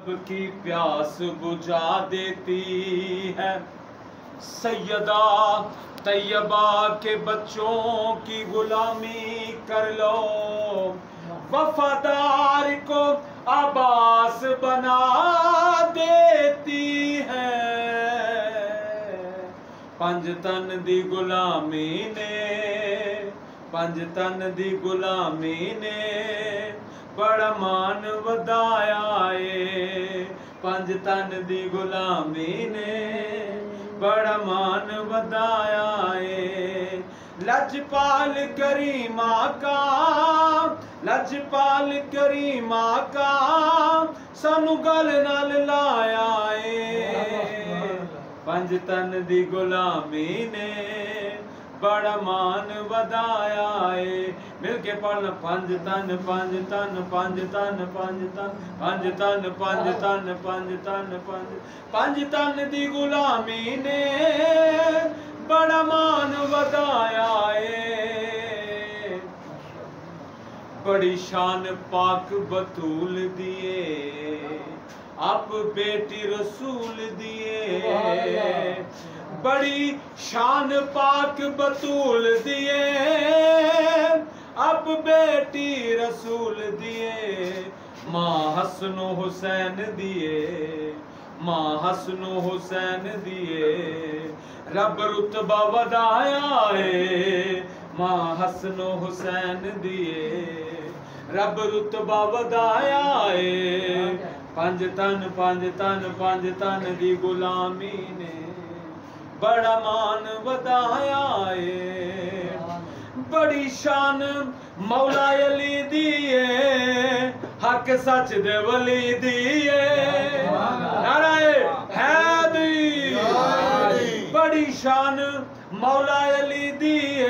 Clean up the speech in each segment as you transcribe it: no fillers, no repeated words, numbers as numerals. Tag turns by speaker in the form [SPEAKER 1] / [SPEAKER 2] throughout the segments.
[SPEAKER 1] की प्यास बुझा देती है। सैयदा तैयबा के बच्चों की गुलामी कर लो, वफादार को आबास बना देती है। पंज तन दी गुलामी ने, पंज तन दी गुलामी ने बड़ा मान वधाया है। पंज तन दी गुलामी ने बड़ा मान वधाया है। लजपाल करीमा का, लजपाल करीमा का सानू गल नाल लाया है। पंज तन दी गुलामी ने बड़ा मान वधाया है। मिल के पढ़ना पंज तन पंज तन पंज तन पंज तन पंज तन पंज तन पंज तन पंज पंज तन दी गुलामी ने बड़ा मान वधाया है। बड़ी शान पाक बतूल दिए, अब बेटी रसूल दिए। बड़ी शान पाक बतूल दिए, अब बेटी रसूल दिए। माँ हसनो हुसैन दिए, माँ हसनो हुसैन दिए। रब रुतबा वधाया है, माँ हसनो हुसैन दिए। रब रुतबा वधाया है। पंज तन दी गुलामी ने बड़ा मान वधाया है। बड़ी शान मौला अली दिए, हक सच दे वली दिए। नाराए हैदरी। बड़ी शान मौला अली दिए,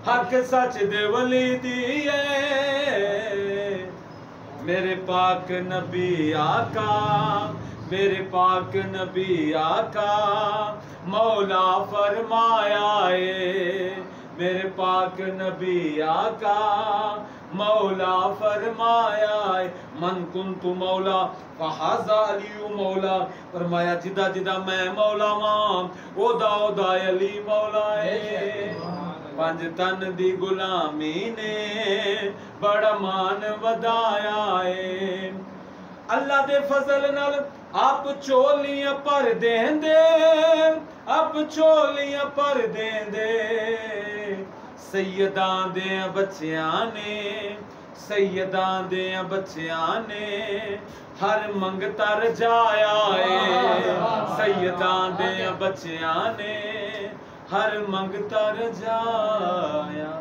[SPEAKER 1] हक सच दे वली दिए। मेरे पाक नबी आका, मेरे पाक नबी आका मौला फरमाया है। मेरे पाक नबी आका मौला फरमाया है। मन कुंतु मौला फहाजा अली मौला। फरमाया जिदा जिदा मैं मौला मां, ओदा ओदा अली मौला है। पंज तन दी गुलामी ने बड़ा मान वधाया है। अल्लाह दे फजल नाल आप चोलियां पर देंदे, आप चोलियां पर देंदे। सैयदां दे बच्चियां ने, सैयदां दे बच्चियां ने हर मंगता रजाया है। सैयदां दे बच्चियां ने हर मंगता रजाया।